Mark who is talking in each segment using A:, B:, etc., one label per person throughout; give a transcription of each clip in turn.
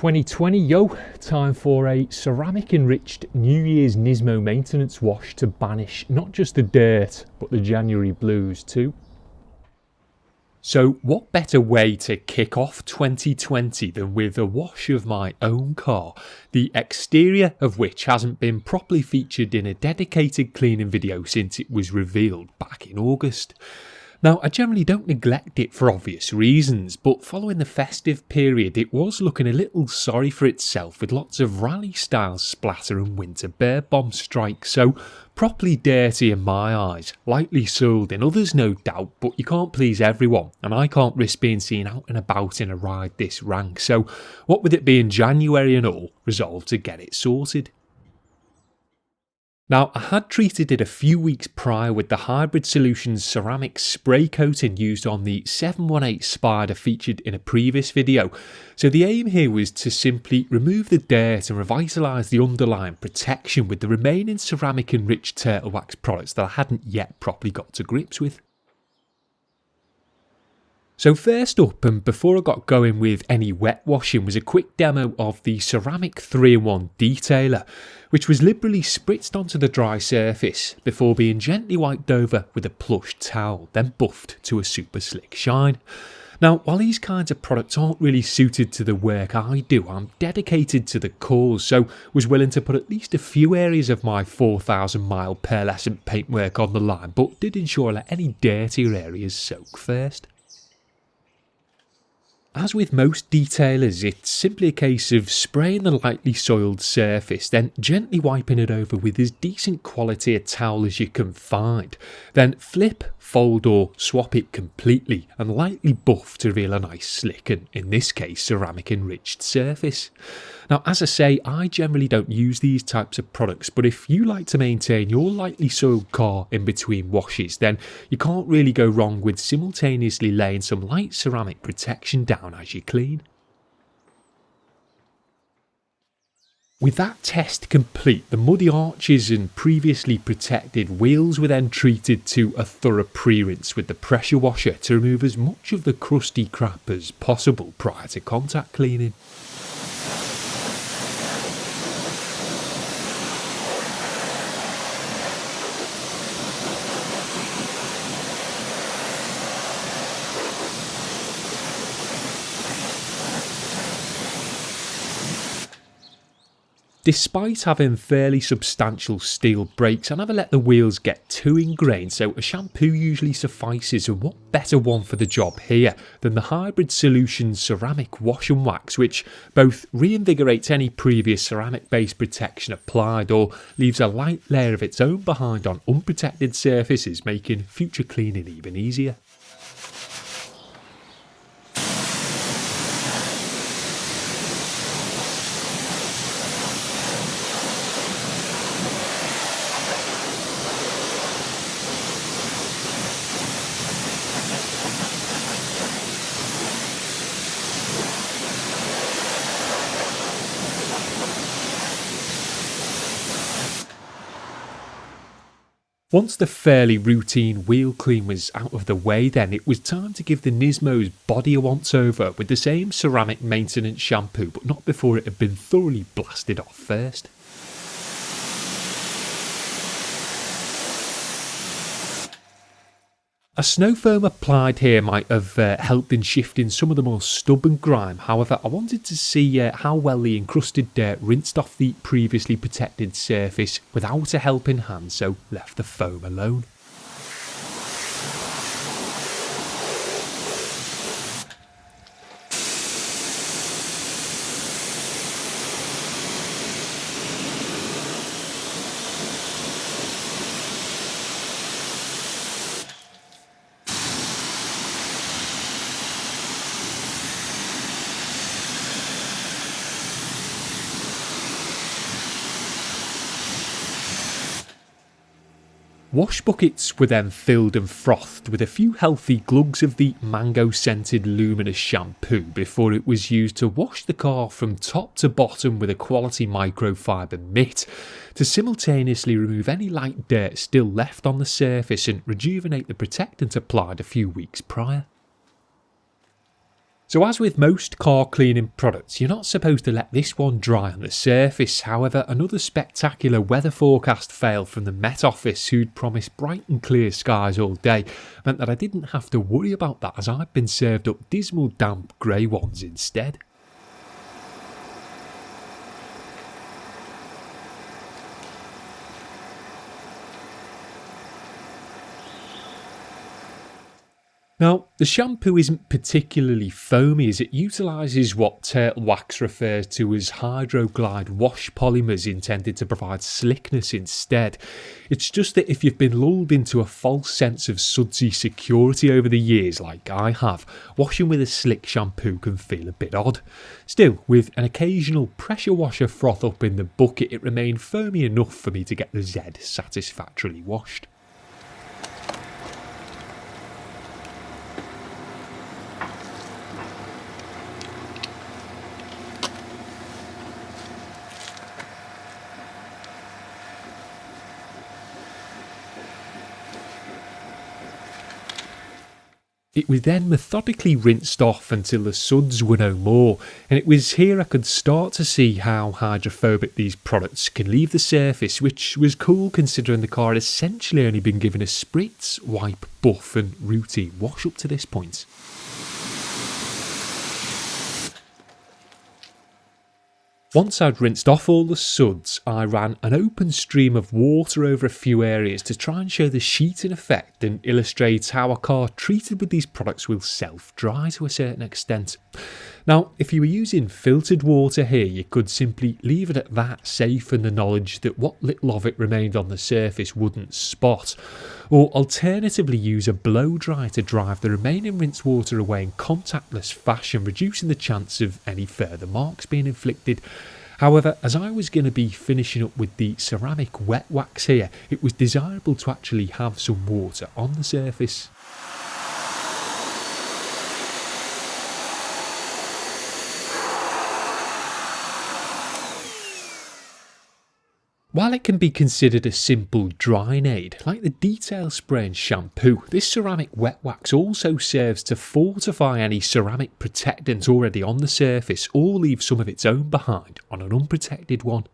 A: 2020, yo, time for a ceramic enriched New Year's Nismo maintenance wash to banish not just the dirt, but the January blues too. So what better way to kick off 2020 than with a wash of my own car, the exterior of which hasn't been properly featured in a dedicated cleaning video since it was revealed back in August. Now, I generally don't neglect it for obvious reasons, but following the festive period it was looking a little sorry for itself with lots of rally-style splatter and winter bear bomb strikes, so properly dirty in my eyes, lightly soiled in others no doubt, but you can't please everyone, and I can't risk being seen out and about in a ride this rank, so what with it being January and all, resolved to get it sorted. Now, I had treated it a few weeks prior with the Hybrid Solutions ceramic spray coating used on the 718 Spider featured in a previous video, so the aim here was to simply remove the dirt and revitalise the underlying protection with the remaining ceramic enriched turtle wax products that I hadn't yet properly got to grips with. So first up, and before I got going with any wet washing, was a quick demo of the ceramic 3-in-1 detailer, which was liberally spritzed onto the dry surface before being gently wiped over with a plush towel, then buffed to a super slick shine. Now, while these kinds of products aren't really suited to the work I do, I'm dedicated to the cause, so was willing to put at least a few areas of my 4,000 mile pearlescent paintwork on the line, but did ensure I let any dirtier areas soak first. As with most detailers, it's simply a case of spraying the lightly soiled surface, then gently wiping it over with as decent quality a towel as you can find. Then flip, fold or swap it completely and lightly buff to reveal a nice slick and, in this case, ceramic enriched surface. Now, as I say, I generally don't use these types of products, but if you like to maintain your lightly soiled car in between washes, then you can't really go wrong with simultaneously laying some light ceramic protection down as you clean. With that test complete, the muddy arches and previously protected wheels were then treated to a thorough pre-rinse with the pressure washer to remove as much of the crusty crap as possible prior to contact cleaning. Despite having fairly substantial steel brakes, I never let the wheels get too ingrained, so a shampoo usually suffices, and what better one for the job here than the Hybrid Solutions ceramic wash and wax, which both reinvigorates any previous ceramic based protection applied or leaves a light layer of its own behind on unprotected surfaces, making future cleaning even easier. Once the fairly routine wheel clean was out of the way, then it was time to give the Nismo's body a once over with the same ceramic maintenance shampoo, but not before it had been thoroughly blasted off first. A snow foam applied here might have helped in shifting some of the more stubborn grime, however I wanted to see how well the encrusted dirt rinsed off the previously protected surface without a helping hand, so left the foam alone. Wash buckets were then filled and frothed with a few healthy glugs of the mango-scented luminous shampoo before it was used to wash the car from top to bottom with a quality microfibre mitt to simultaneously remove any light dirt still left on the surface and rejuvenate the protectant applied a few weeks prior. So as with most car cleaning products, you're not supposed to let this one dry on the surface. However, another spectacular weather forecast fail from the Met office, who'd promised bright and clear skies all day, meant that I didn't have to worry about that, as I'd been served up dismal damp grey ones instead. Now, the shampoo isn't particularly foamy, as it utilises what Turtle Wax refers to as Hydroglide wash polymers intended to provide slickness instead. It's just that if you've been lulled into a false sense of sudsy security over the years like I have, washing with a slick shampoo can feel a bit odd. Still, with an occasional pressure washer froth up in the bucket, it remained foamy enough for me to get the Z satisfactorily washed. It was then methodically rinsed off until the suds were no more, and it was here I could start to see how hydrophobic these products can leave the surface, which was cool considering the car had essentially only been given a spritz, wipe, buff and routine wash up to this point. Once I'd rinsed off all the suds, I ran an open stream of water over a few areas to try and show the sheeting effect and illustrate how a car treated with these products will self-dry to a certain extent. Now, if you were using filtered water here, you could simply leave it at that, safe in the knowledge that what little of it remained on the surface wouldn't spot. Or alternatively use a blow dry to drive the remaining rinse water away in contactless fashion, reducing the chance of any further marks being inflicted. However, as I was going to be finishing up with the ceramic wet wax here, it was desirable to actually have some water on the surface. While it can be considered a simple drying aid, like the detail spray and shampoo, this ceramic wet wax also serves to fortify any ceramic protectant already on the surface or leave some of its own behind on an unprotected one.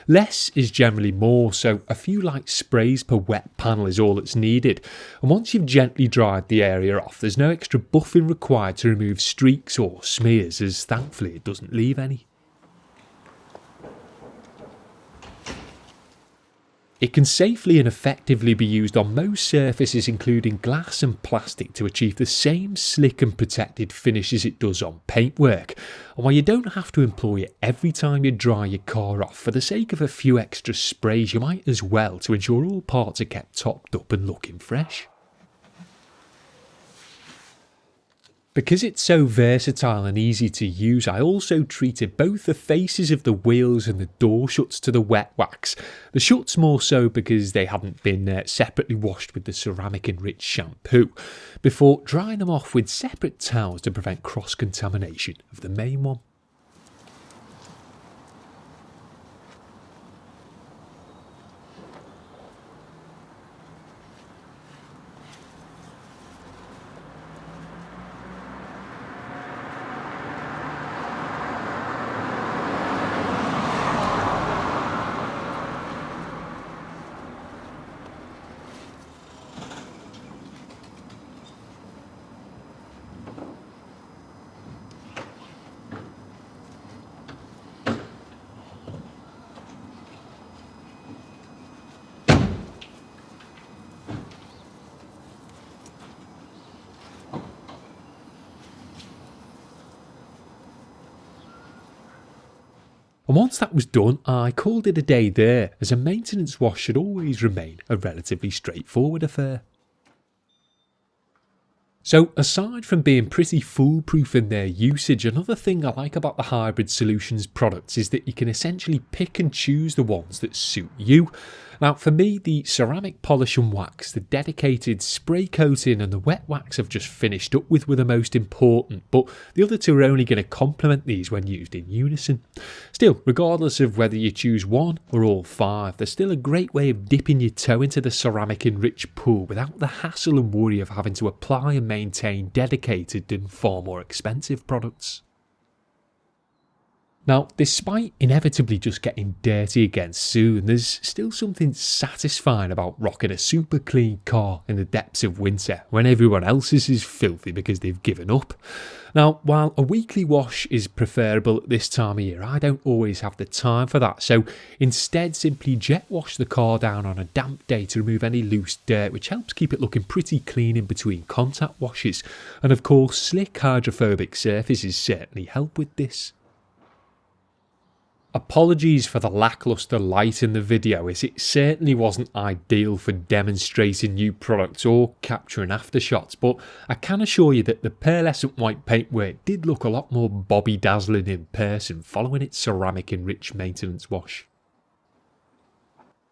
A: Less is generally more, so a few light sprays per wet panel is all that's needed, and once you've gently dried the area off, there's no extra buffing required to remove streaks or smears, as thankfully it doesn't leave any. It can safely and effectively be used on most surfaces, including glass and plastic, to achieve the same slick and protected finish as it does on paintwork. And while you don't have to employ it every time you dry your car off, for the sake of a few extra sprays you might as well, to ensure all parts are kept topped up and looking fresh. Because it's so versatile and easy to use, I also treated both the faces of the wheels and the door shuts to the wet wax. The shuts more so because they hadn't been separately washed with the ceramic-enriched shampoo, before drying them off with separate towels to prevent cross-contamination of the main one. And once that was done, I called it a day there, as a maintenance wash should always remain a relatively straightforward affair. So aside from being pretty foolproof in their usage, another thing I like about the Hybrid Solutions products is that you can essentially pick and choose the ones that suit you. Now for me, the ceramic polish and wax, the dedicated spray coating and the wet wax I've just finished up with were the most important, but the other two are only going to complement these when used in unison. Still, regardless of whether you choose one or all five, they're still a great way of dipping your toe into the ceramic enriched pool without the hassle and worry of having to apply and maintain dedicated and far more expensive products. Now, despite inevitably just getting dirty again soon, there's still something satisfying about rocking a super clean car in the depths of winter when everyone else's is filthy because they've given up. Now, while a weekly wash is preferable at this time of year, I don't always have the time for that, so instead simply jet wash the car down on a damp day to remove any loose dirt, which helps keep it looking pretty clean in between contact washes. And of course, slick hydrophobic surfaces certainly help with this. Apologies for the lackluster light in the video, as it certainly wasn't ideal for demonstrating new products or capturing aftershots, but I can assure you that the pearlescent white paintwork did look a lot more bobby dazzling in person following its ceramic enriched maintenance wash.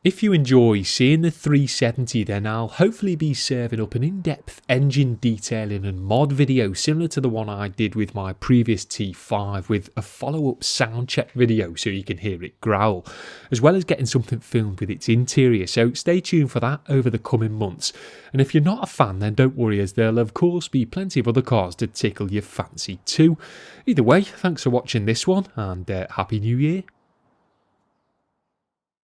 A: If you enjoy seeing the 370, then I'll hopefully be serving up an in-depth engine detailing and mod video similar to the one I did with my previous T5, with a follow-up sound check video so you can hear it growl, as well as getting something filmed with its interior, so stay tuned for that over the coming months. And if you're not a fan, then don't worry, as there'll of course be plenty of other cars to tickle your fancy too. Either way, thanks for watching this one, and Happy New Year.